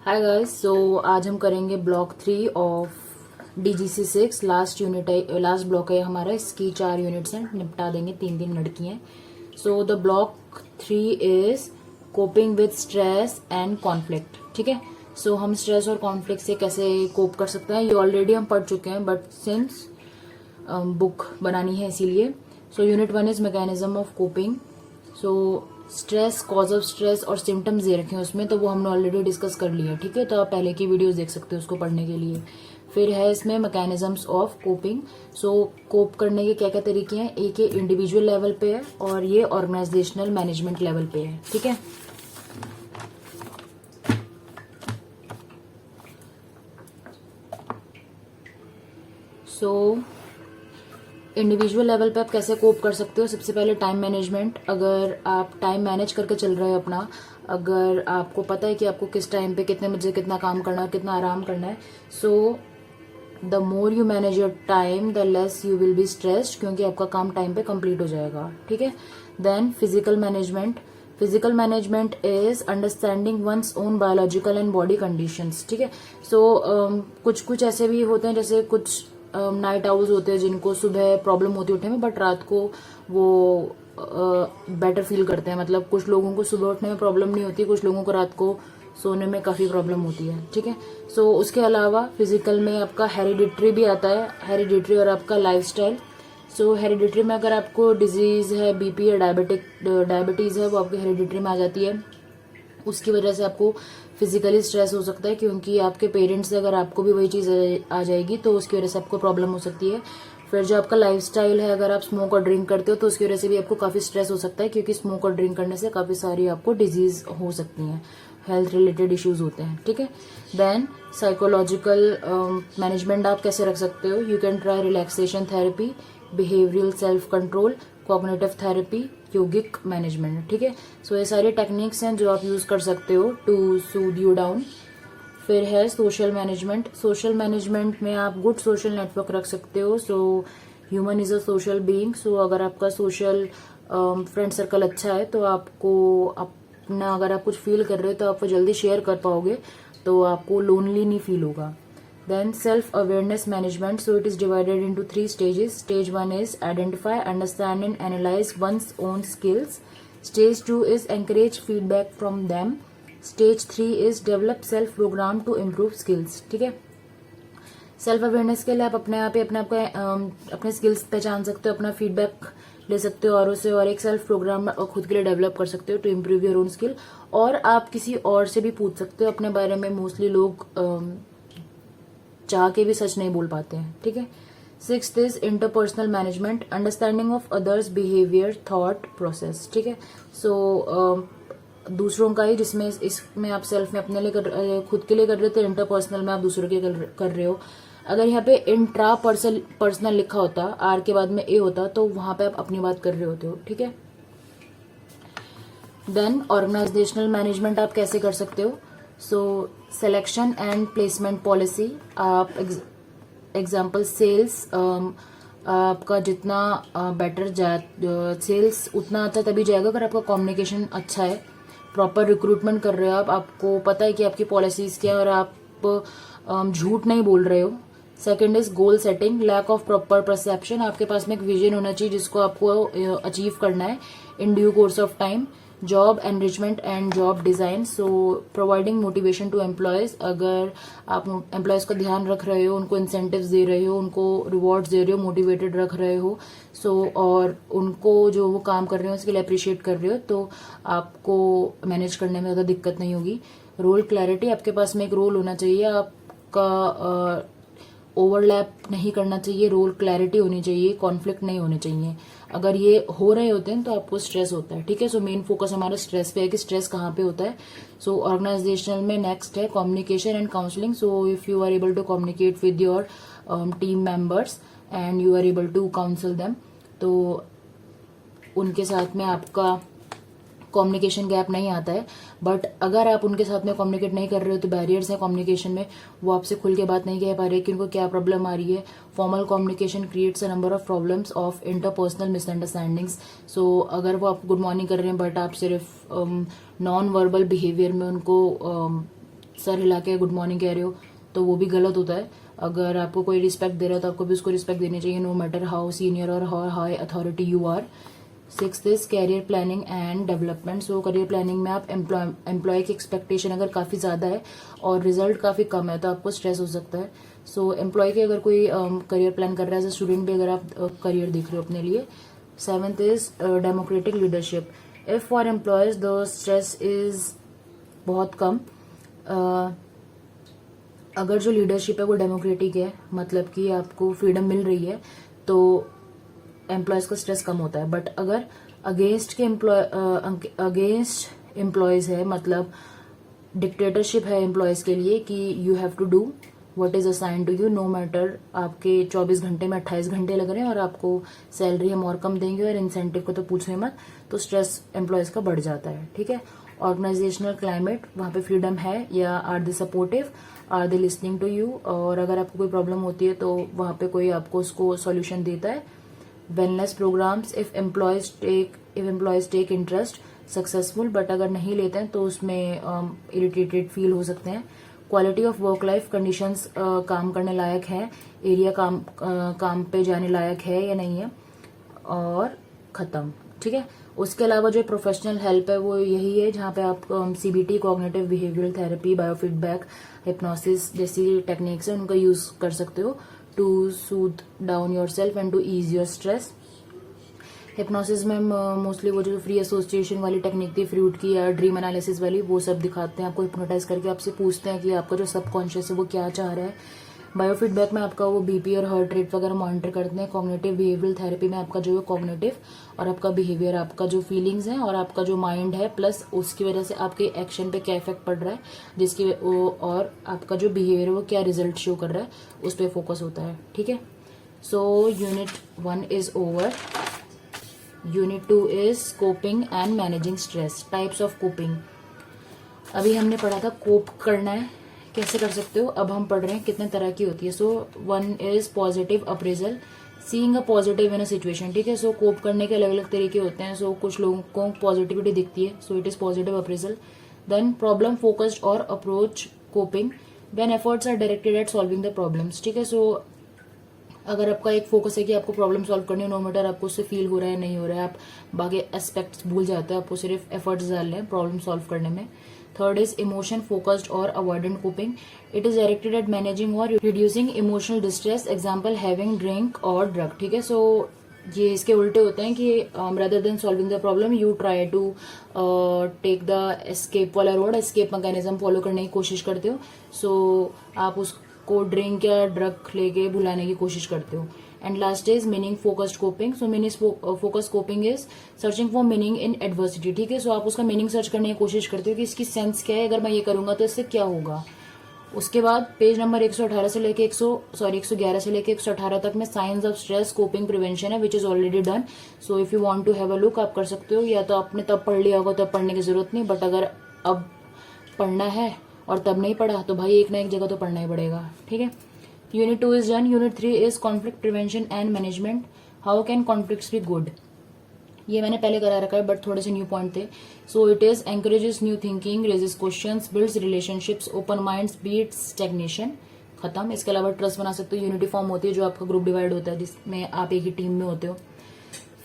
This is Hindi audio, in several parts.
हाय गाइस, सो आज हम करेंगे block 3 of DGC 6। Last unit है, लास्ट ब्लॉक है हमारा। इसकी 4 यूनिट्स हैं, निपटा देंगे। 3 लड़की हैं। So the block 3 is coping with stress and conflict. ठीक है, सो हम स्ट्रेस और कॉन्फ्लिक्ट से कैसे कोप कर सकते हैं ये ऑलरेडी हम पढ़ चुके हैं, बट सिंस बुक बनानी है इसीलिए। So unit 1 is mechanism of coping. So stress, cause of stress और सिम्टम्स दे रखे हैं उसमें, तो वो हमने ऑलरेडी डिस्कस कर लिया। ठीक है, तो आप पहले की वीडियोस देख सकते हो उसको पढ़ने के लिए। फिर है इसमें मैकेनिज्म्स ऑफ कोपिंग। सो कोप करने के क्या क्या तरीके हैं, एक ये इंडिविजुअल लेवल पे है और ये ऑर्गेनाइजेशनल मैनेजमेंट लेवल पे है। ठीक है, सो इंडिविजुअल लेवल पे आप कैसे कोप कर सकते हो। सबसे पहले टाइम मैनेजमेंट। अगर आप टाइम मैनेज करके चल रहे हो अपना, अगर आपको पता है कि आपको किस टाइम पे कितने बजे कितना काम करना है, कितना आराम करना है, so the more you manage your time the less you will be stressed, क्योंकि आपका काम टाइम पे कंप्लीट हो जाएगा। ठीक है, then physical management. Physical management is understanding one's own biological and body conditions. ठीक है, सो कुछ कुछ ऐसे भी होते हैं, जैसे कुछ नाइट आउल्स होते हैं जिनको सुबह प्रॉब्लम होती है उठने में, बट रात को वो बेटर फील करते हैं। मतलब कुछ लोगों को सुबह उठने में प्रॉब्लम नहीं होती, कुछ लोगों को रात को सोने में काफी प्रॉब्लम होती है। ठीक है, सो उसके अलावा फिजिकल में आपका हेरिडिटरी भी आता है, हेरिडिटरी और आपका लाइफस्टाइल। सो हेरिडिटरी में अगर आपको डिजीज है, बीपी या डायबिटीज है, वो आपके हेरिडिटरी में आ जाती है। उसकी वजह से आपको फिजिकली स्ट्रेस हो सकता है, क्योंकि आपके पेरेंट्स से अगर आपको भी वही चीज आ जाएगी तो उसकी वजह से आपको प्रॉब्लम हो सकती है। फिर जो आपका लाइफस्टाइल है, अगर आप स्मोक और ड्रिंक करते हो तो उसकी वजह से भी आपको काफी स्ट्रेस हो सकता है, क्योंकि स्मोक और ड्रिंक करने से काफी सारी आपको डिजीज हो सकती हैं, हेल्थ रिलेटेड इश्यूज होते हैं। ठीक है, देन साइकोलॉजिकल मैनेजमेंट आप कैसे रख सकते हो। You can try relaxation therapy, behavioural self control, cognitive therapy, yogic management. ठीक है, सो ये सारी टेक्निक्स हैं जो आप यूज कर सकते हो टू सूद यू डाउन। फिर है सोशल मैनेजमेंट। सोशल मैनेजमेंट में आप गुड सोशल नेटवर्क रख सकते हो। So human is a social being. So अगर आपका सोशल फ्रेंड सर्कल अच्छा है तो आपको अपना, अगर आप कुछ फील कर रहे हो तो आप वो जल्दी शेयर कर पाओगे, तो आपको लोनली नहीं फील होगा। Then self-awareness management. So it is divided into 3 stages. Stage 1 is identify, understand and analyze one's own skills. Stage 2 is encourage feedback from them. Stage 3 is develop self-program to improve skills. ठीक है, सेल्फ अवेयरनेस के लिए आप अपने आप ही अपने स्किल्स पहचान सकते हो, अपना फीडबैक ले सकते हो औरों से, और एक सेल्फ प्रोग्राम खुद के लिए डेवलप कर सकते हो to improve your own skill. और आप किसी और से भी पूछ सकते हो अपने बारे में। मोस्टली लोग चाह के भी सच नहीं बोल पाते हैं। ठीक है, 6th is interpersonal management, understanding of others behaviour, thought process. ठीक है, सो दूसरों का ही, जिसमें इसमें आप सेल्फ में अपने लिए खुद के लिए कर रहे थे, इंटरपर्सनल में आप दूसरों के कर रहे हो। अगर यहाँ पे इंट्रा पर्सनल लिखा होता, आर के बाद में ए होता, तो वहां पे आप अपनी बात कर रहे होते हो। ठीक है, देन ऑर्गेनाइजेशनल मैनेजमेंट आप कैसे कर सकते हो। So selection and placement policy. आप एग्जाम्पल सेल्स, आपका जितना बेटर सेल्स उतना अच्छा तभी जाएगा अगर आपका कम्युनिकेशन अच्छा है, प्रॉपर रिक्रूटमेंट कर रहे हो आप, आपको पता है कि आपकी पॉलिसीज क्या है और आप झूठ नहीं बोल रहे हो। Second is goal setting, lack of proper perception. आपके पास में एक विजन होना चाहिए जिसको आपको अचीव करना है in due course of time. Job enrichment and job design. So providing motivation to employees. अगर आप एम्प्लॉयज का ध्यान रख रहे हो, उनको इंसेंटिव्स दे रहे हो, उनको रिवॉर्ड्स दे रहे हो, मोटिवेटेड रख रहे हो, सो और उनको जो वो काम कर रहे हो उसके लिए अप्रिशिएट कर रहे हो, तो आपको मैनेज करने में ज्यादा दिक्कत नहीं होगी। रोल क्लैरिटी, आपके पास में एक रोल होना चाहिए, आपका ओवरलैप नहीं करना चाहिए, रोल क्लैरिटी होनी चाहिए, कॉन्फ्लिक्ट नहीं होने चाहिए। अगर ये हो रहे होते हैं तो आपको स्ट्रेस होता है। ठीक है, सो मेन फोकस हमारा स्ट्रेस पे है कि स्ट्रेस कहाँ पे होता है। सो ऑर्गेनाइजेशनल में नेक्स्ट है communication and counselling. So if you are able to communicate with your team members and you are able to counsel them, तो उनके साथ में आपका कम्युनिकेशन गैप नहीं आता है। बट अगर आप उनके साथ में कम्युनिकेट नहीं कर रहे हो तो बैरियर्स हैं कम्युनिकेशन में, वो आपसे खुल के बात नहीं कह पा रहे कि उनको क्या प्रॉब्लम आ रही है। Formal communication creates a number of problems of interpersonal misunderstandings. So अगर वो आप गुड मॉर्निंग कर रहे हैं बट आप सिर्फ नॉन वर्बल बिहेवियर में उनको सर हिला के गुड मॉर्निंग कह रहे हो तो वो भी गलत होता है। अगर आपको कोई रिस्पेक्ट दे रहा है तो आपको भी उसको रिस्पेक्ट देनी चाहिए, नो मैटर हाउ सीनियर और how high authority you are. 6th is career planning and development. So career planning में आप एम्प्लॉय की एक्सपेक्टेशन अगर काफ़ी ज़्यादा है और रिजल्ट काफ़ी कम है तो आपको स्ट्रेस हो सकता है। सो एम्प्लॉय की अगर कोई करियर प्लान कर रहा है, एज ए स्टूडेंट भी अगर आप करियर देख रहे हो अपने लिए। 7th is democratic leadership. If for employees the stress is बहुत कम, अगर जो लीडरशिप है वो डेमोक्रेटिक है, मतलब कि आपको फ्रीडम मिल रही है, तो एम्प्लॉयज का स्ट्रेस कम होता है। बट अगर अगेंस्ट एम्प्लॉयज है, मतलब डिक्टेटरशिप है एम्प्लॉयज के लिए कि you have to do what is assign to you, no matter आपके 24 घंटे में 28 घंटे लग रहे हैं और आपको सैलरी हम और कम देंगे और इंसेंटिव को तो पूछने मत, तो स्ट्रेस एम्प्लॉयज का बढ़ जाता है। ठीक है। ऑर्गेनाइजेशनल क्लाइमेट, वहाँ पे फ्रीडम है या are they supportive, are they listening to you, और अगर आपको कोई प्रॉब्लम होती है तो वहाँ पे कोई आपको उसको सॉल्यूशन देता है। Wellness programmes, if employees take interest successful, but अगर नहीं लेते हैं तो उसमें इरिटेटेड फील हो सकते हैं। Quality of work life conditions, काम करने लायक है, एरिया काम पे जाने लायक है या नहीं है, और खत्म। ठीक है। उसके अलावा जो प्रोफेशनल हेल्प है वो यही है जहाँ पे आप CBT, cognitive behavioural therapy, biofeedback, hypnosis जैसी टेक्निक्स है उनका यूज कर सकते हो to soothe down yourself and to ease your stress. Hypnosis में मोस्टली वो जो फ्री एसोसिएशन वाली टेक्निक थी, फ्रूट की या ड्रीम एनालिसिस वाली, वो सब दिखाते हैं आपको हिप्नोटाइज करके, आपसे पूछते हैं कि आपका जो सबकॉन्शियस है वो क्या चाह रहा है। बायोफीडबैक में आपका वो BP और हार्ट रेट वगैरह मॉनिटर करते हैं। कॉग्निटिव बिहेवियरल थेरेपी में आपका जो है कॉग्निटिव और आपका बिहेवियर, आपका जो फीलिंग्स हैं और आपका जो माइंड है, प्लस उसकी वजह से आपके एक्शन पे क्या इफेक्ट पड़ रहा है, जिसकी और आपका जो बिहेवियर है वो क्या रिजल्ट शो कर रहा है, उस पर फोकस होता है। ठीक है। So unit 1 is over. Unit 2 is coping and managing stress, types of coping. अभी हमने पढ़ा था कोप करना है कैसे कर सकते हो, अब हम पढ़ रहे हैं कितने तरह की होती है। सो 1 is positive appraisal, seeing a positive in a situation. ठीक है। सो कोप करने के अलग अलग तरीके होते हैं। सो कुछ लोगों को पॉजिटिविटी दिखती है, so it is positive appraisal. Then problem focused और approach coping, when efforts are directed at solving the problems. ठीक है। सो अगर आपका एक फोकस है कि आपको प्रॉब्लम सॉल्व करनी है, नो मैटर आपको उससे फील हो रहा है नहीं हो रहा है, आप बाकी एस्पेक्ट्स भूल जाते हैं, आपको सिर्फ एफर्ट्स डालने हैं प्रॉब्लम सॉल्व करने में। थर्ड इज इमोशन फोकस्ड और avoidant coping, it is directed at managing और reducing emotional distress, example having drink और ड्रग। ठीक है। सो ये इसके उल्टे होते हैं कि rather than solving the problem you try to take the escape वाला रोड, एस्केप मैकेनिज्म फॉलो करने की कोशिश करते हो। सो आप उसको ड्रिंक या ड्रग लेके भुलाने की कोशिश करते हो। And last is meaning focused coping. So meaning focused coping is searching for meaning in adversity. ठीक है। सो आप उसका मीनिंग सर्च करने की कोशिश करते हो कि इसकी सेंस क्या है, अगर मैं ये करूंगा तो इससे क्या होगा। उसके बाद पेज नंबर 111 से लेके 118 तक में science of stress coping prevention है, which is already done. So if you want to have a look, आप कर सकते हो, या तो आपने तब पढ़ लिया होगा तब पढ़ने की जरूरत नहीं, बट अगर अब पढ़ना है और तब नहीं पढ़ा तो भाई एक ना एक जगह तो पढ़ना ही पड़ेगा। ठीक है। Unit 2 is done. Unit 3 is conflict prevention and management, how can conflicts be good. ये मैंने पहले करा रखा है बट थोड़े से न्यू पॉइंट थे। So it is encourages new thinking, raises questions, builds relationships, open minds, beats stagnation, खत्म। इसके अलावा ट्रस्ट बना सकते हो, यूनिटी फॉर्म होती है, जो आपका ग्रुप डिवाइड होता है जिसमें आप एक ही टीम में होते हो।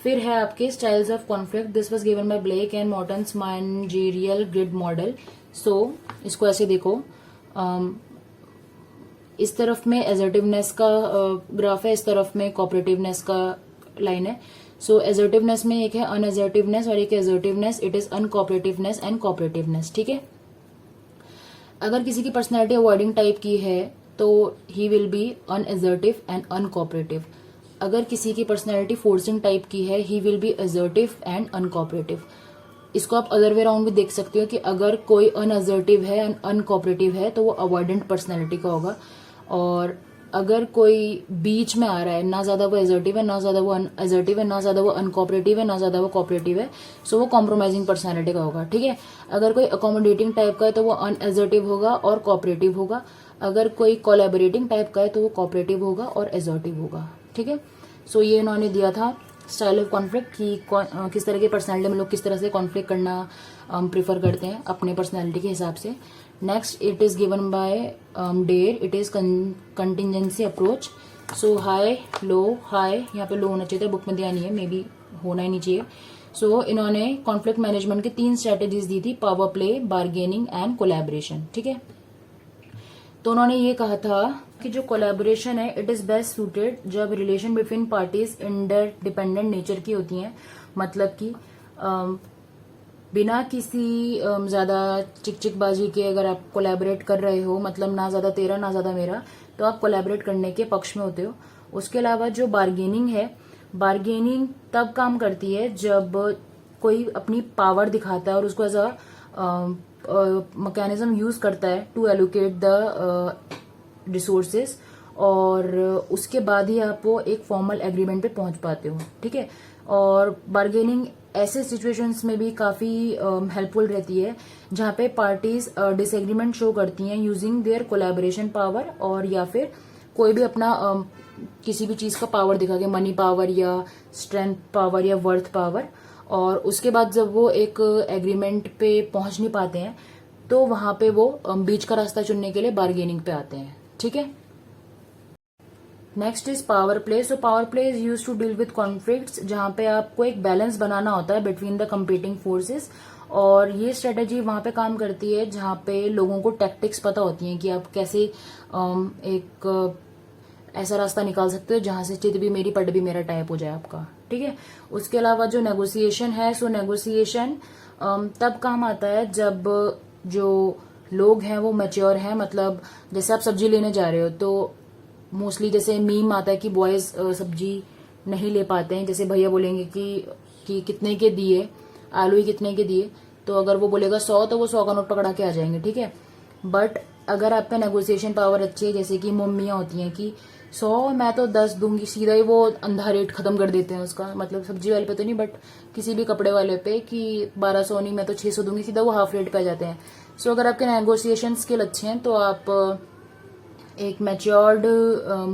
फिर है आपके styles of conflict, this was given by Blake and Mouton's managerial grid model. So इसको ऐसे देखो, इस तरफ में एजर्टिवनेस का ग्राफ है, इस तरफ में कोऑपरेटिवनेस का लाइन है। सो एजर्टिवनेस में एक है अनएजर्टिवनेस और एक assertiveness, it is uncooperativeness and cooperativeness. ठीक है। अगर किसी की पर्सनैलिटी अवॉइडिंग टाइप की है तो he will be unassertive and uncooperative. अगर किसी की पर्सनैलिटी फोर्सिंग टाइप की है, he will be assertive and uncooperative. इसको आप अदर वे राउंड भी देख सकते हो कि अगर कोई अनअसर्टिव है, अनकोऑपरेटिव है, तो वो अवॉइडेंट पर्सनैलिटी का होगा, और अगर कोई बीच में आ रहा है, ना ज्यादा वो एजर्टिव है, ना ज्यादा वो अनअसर्टिव है, ना ज्यादा वो अनकोऑपरेटिव है, ना ज्यादा वो कोऑपरेटिव है, सो वो कॉम्प्रोमाइजिंग पर्सनैलिटी का होगा। ठीक है। अगर कोई अकोमोडेटिंग टाइप का है तो वो अनएजर्टिव होगा और कोऑपरेटिव होगा। अगर कोई कोलैबोरेटिंग टाइप का है तो वो कोऑपरेटिव होगा और एजर्टिव होगा। ठीक है। सो ये इन्होंने दिया था स्टाइल ऑफ कॉन्फ्लिक्ट कि किस तरह की पर्सनैलिटी में लोग किस तरह से कॉन्फ्लिक्ट करना प्रीफर करते हैं अपने पर्सनैलिटी के हिसाब से। Next it is given by der, it is contingency approach. So high low, high यहाँ पे लो होना चाहिए था, बुक में दिया नहीं है, मे बी होना ही नहीं चाहिए. सो इन्होंने कॉन्फ्लिक्ट मैनेजमेंट की 3 स्ट्रेटेजीज दी थी, power play, bargaining and collaboration. ठीक है, तो उन्होंने ये कहा था कि जो कोलैबोरेशन है इट इज बेस्ट सूटेड जब relation between parties interdependent nature की होती हैं. मतलब कि बिना किसी ज्यादा चिकचिकबाजी के अगर आप कोलैबोरेट कर रहे हो, मतलब ना ज्यादा तेरा ना ज्यादा मेरा, तो आप कोलैबोरेट करने के पक्ष में होते हो. उसके अलावा जो बार्गेनिंग है, बार्गेनिंग तब काम करती है जब कोई अपनी पावर दिखाता है और उसको एज अ मैकेनिज्म यूज करता है टू एलोकेट द रिसोर्सेज, और उसके बाद ही आप वो एक फॉर्मल एग्रीमेंट पे पहुंच पाते हो. ठीक है, और बार्गेनिंग ऐसे सिचुएशंस में भी काफी हेल्पफुल रहती है जहां पे पार्टीज डिसएग्रीमेंट शो करती हैं यूजिंग देयर कोलैबोरेशन पावर, और या फिर कोई भी अपना किसी भी चीज का पावर दिखा के, मनी पावर या स्ट्रेंथ पावर या वर्थ पावर, और उसके बाद जब वो एक एग्रीमेंट पे पहुंच नहीं पाते हैं तो वहां पे वो बीच का रास्ता चुनने के लिए बार्गेनिंग पे आते हैं. ठीक है, next is power play. So power play is use to deal with conflicts, जहां पे आपको एक बैलेंस बनाना होता है बिटवीन द कंपीटिंग फोर्सेस, और ये स्ट्रेटेजी वहां पे काम करती है जहां पे लोगों को टैक्टिक्स पता होती हैं कि आप कैसे एक ऐसा रास्ता निकाल सकते हो जहां से चित भी मेरी पट भी मेरा टाइप हो जाए आपका. ठीक है, उसके अलावा जो नेगोशिएशन है, सो नेगोशिएशन तब काम आता है जब जो लोग हैं वो मैच्योर हैं. मतलब जैसे आप सब्जी लेने जा रहे हो तो मोस्टली जैसे मीम आता है कि बॉयज सब्जी नहीं ले पाते हैं. जैसे भैया बोलेंगे कि कितने के दिए, आलू ही कितने के दिए, तो अगर वो बोलेगा 100 तो वो 100 का नोट पकड़ा के आ जाएंगे. ठीक है, बट अगर आपका नेगोशिएशन पावर अच्छी है, जैसे कि मम्मियां होती हैं कि 100 मैं तो 10 दूंगी, सीधा ही वो अंधा रेट खत्म कर देते हैं उसका. मतलब सब्जी वाले पे तो नहीं, बट किसी भी कपड़े वाले पे कि 1200 नहीं मैं तो 600 दूंगी, सीधा वो हाफ रेट पे आ जाते हैं. सो अगर आपके नेगोशिएशन स्किल अच्छे हैं तो आप एक मैच्योर्ड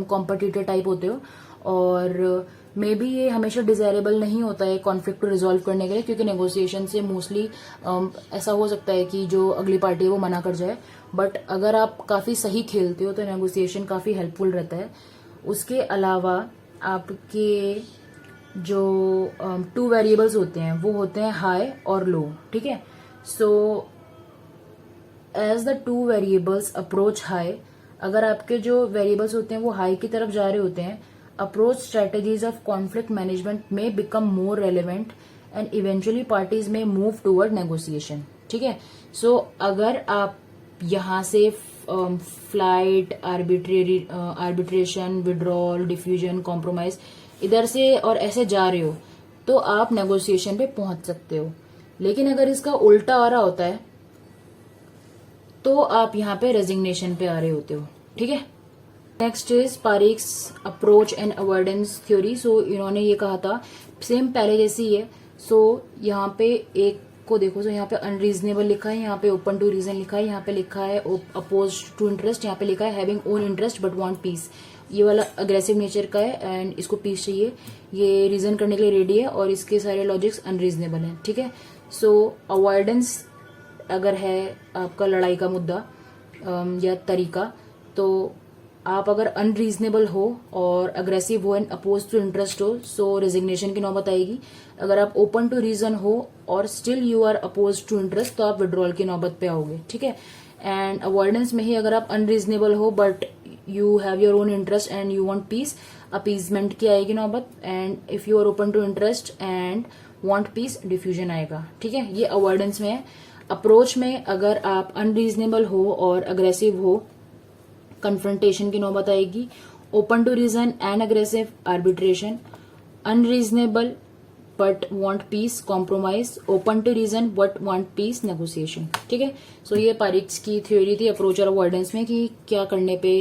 कॉम्पिटिटर टाइप होते हो, और मे बी ये हमेशा डिजायरेबल नहीं होता है कॉन्फ्लिक्ट को रिजॉल्व करने के लिए, क्योंकि नेगोशिएशन से मोस्टली ऐसा हो सकता है कि जो अगली पार्टी है वो मना कर जाए. बट अगर आप काफी सही खेलते हो तो नेगोशिएशन काफी हेल्पफुल रहता है. उसके अलावा आपके जो 2 वेरिएबल्स होते हैं वो होते हैं हाई और लो. ठीक है, so as the 2 variables approach high, अगर आपके जो वेरिएबल्स होते हैं वो हाई की तरफ जा रहे होते हैं, approach strategies of conflict management में become more relevant and eventually parties में मूव टूवर्ड नेगोशिएशन. ठीक है, सो अगर आप यहां से flight, arbitration, withdrawal, diffusion, compromise इधर से और ऐसे जा रहे हो तो आप नेगोशिएशन पे पहुंच सकते हो. लेकिन अगर इसका उल्टा आ रहा होता है तो आप यहाँ पे रेजिग्नेशन पे आ रहे होते हो. ठीक है, next is Pareek's approach and avoidance theory. So इन्होंने ये कहा था, सेम पहले जैसी ही है. सो यहाँ पे एक को देखो, सो यहाँ पे अनरीजनेबल लिखा है, यहाँ पे ओपन टू रीजन लिखा है, यहाँ पे लिखा है अपोज टू इंटरेस्ट, यहाँ पे लिखा है having own interest but want piece. ये वाला अग्रेसिव नेचर का है एंड इसको पीस चाहिए, ये रीजन करने के लिए रेडी है, और इसके सारे लॉजिक्स अनरीजनेबल हैं. ठीक है, सो अवॉइडेंस अगर है आपका लड़ाई का मुद्दा या तरीका, तो आप अगर अनरीजनेबल हो और अग्रेसिव हो एंड अपोज टू इंटरेस्ट हो, सो रेजिग्नेशन की नौबत आएगी. अगर आप ओपन टू रीजन हो और still you are oppose to interest, तो आप विड्रॉल की नौबत पे आओगे. ठीक है, एंड अवॉइडेंस में ही अगर आप अनरीजनेबल हो but you have your own interest and you want peace, appeasement की आएगी नौबत. And if you are open to interest and want peace, diffusion आएगा. ठीक है, ये अवॉइडेंस में है. अप्रोच में अगर आप अनरीजनेबल हो और अग्रेसिव हो, कन्फ्रंटेशन की नौबत आएगी. Open to reason and aggressive, arbitration. Unreasonable but want peace, compromise. Open to reason but want peace, negotiation. ठीक है, सो ये पारिक्स की थ्योरी थी अप्रोच और अवॉइडेंस में कि क्या करने पे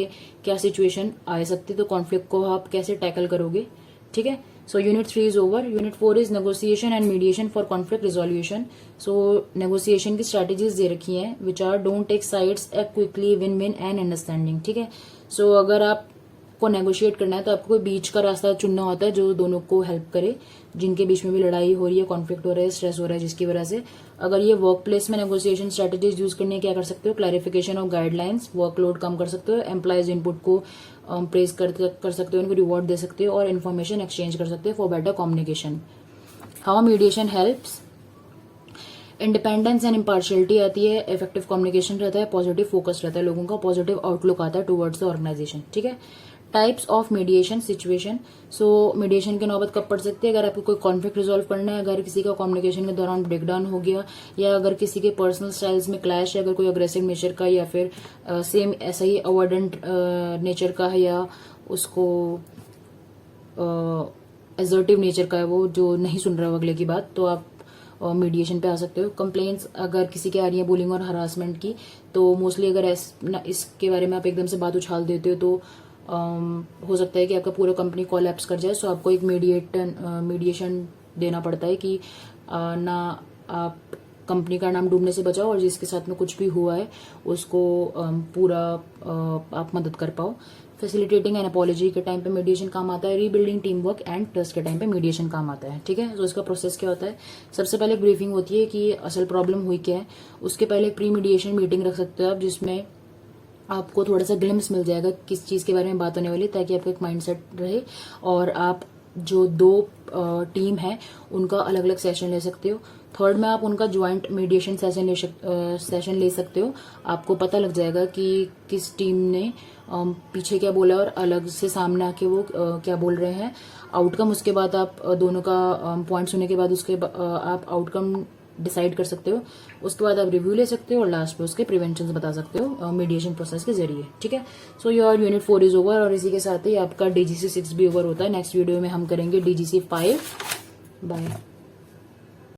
क्या सिचुएशन आ सकती है, तो कॉन्फ्लिक्ट को आप कैसे टैकल करोगे. ठीक है, so unit 3 is over. Unit 4 is negotiation and mediation for conflict resolution. So negotiation की स्ट्रेटेजीज दे रखी हैं which are don't take sides, act quickly, win win and understanding. ठीक है, सो अगर आप आपको नेगोशिएट करना है तो आपको कोई बीच का रास्ता चुनना होता है जो दोनों को हेल्प करे, जिनके बीच में भी लड़ाई हो रही है, कॉन्फ्लिक्ट हो रहा है, स्ट्रेस हो रहा है जिसकी वजह से। अगर ये वर्क प्लेस में नेगोशिएशन स्ट्रेटेजीज यूज करने क्या कर सकते हो, क्लैरिफिकेशन ऑफ गाइडलाइंस, वर्कलोड कम कर सकते हो, एम्प्लॉयज इनपुट को प्रेस कर सकते हो, उनको रिवॉर्ड दे सकते हो और इन्फॉर्मेशन एक्सचेंज कर सकते हो for better communication. How mediation helps, independence and impartiality आती है, इफेक्टिव कम्युनिकेशन रहता है, पॉजिटिव फोकस रहता है, लोगों का पॉजिटिव आउटलुक आता है टुवर्ड्स द ऑर्गेनाइजेशन। ठीक है। Types of mediation situation, so mediation की नौबत कब पड़ सकती है, अगर आपको कोई कॉन्फ्लिक्ट रिजॉल्व करना है, अगर किसी का कम्युनिकेशन के दौरान ब्रेकडाउन हो गया, या अगर किसी के पर्सनल स्टाइल्स में क्लैश है, अगर कोई अग्रेसिव नेचर का या फिर सेम ऐसा ही अवॉइडेंट नेचर का है, या उसको एजर्टिव नेचर का है, वो जो नहीं सुन रहा है अगले की बात, तो आप मीडिएशन पे आ सकते हो। कंप्लेंट्स अगर किसी की आ रही है बुलिंग और हरासमेंट की, तो मोस्टली अगर इसके बारे में आप एकदम से बात उछाल देते हो तो हो सकता है कि आपका पूरा कंपनी कोलैप्स कर जाए। सो आपको एक मीडिएशन देना पड़ता है कि ना आप कंपनी का नाम डूबने से बचाओ और जिसके साथ में कुछ भी हुआ है उसको पूरा आप मदद कर पाओ। फैसिलिटेटिंग एंड अपॉलॉजी के टाइम पे मीडिएशन काम आता है। Rebuilding team work and trust के टाइम पे मीडिएशन काम आता है। ठीक है। तो इसका प्रोसेस क्या होता है, सबसे पहले एक ब्रीफिंग होती है कि असल प्रॉब्लम हुई क्या है। उसके पहले एक प्री मीडिएशन मीटिंग रख सकते हो आप, जिसमें आपको थोड़ा सा ग्लिम्स मिल जाएगा किस चीज के बारे में बात होने वाली, ताकि आपका एक माइंडसेट रहे और आप जो दो टीम है उनका अलग अलग सेशन ले सकते हो। थर्ड में आप उनका ज्वाइंट मीडिएशन सेशन ले सकते हो। आपको पता लग जाएगा कि किस टीम ने पीछे क्या बोला और अलग से सामने आके वो क्या बोल रहे हैं। आउटकम उसके बाद आप दोनों का पॉइंट सुनने के बाद उसके आप आउटकम डिसाइड कर सकते हो। उसके बाद आप रिव्यू ले सकते हो और लास्ट में उसके प्रिवेंशन बता सकते हो मीडिएशन प्रोसेस के जरिए। ठीक है। So your unit 4 is over और इसी के साथ ही आपका DGC 6 भी ओवर होता है। नेक्स्ट वीडियो में हम करेंगे DGC 5। बाय।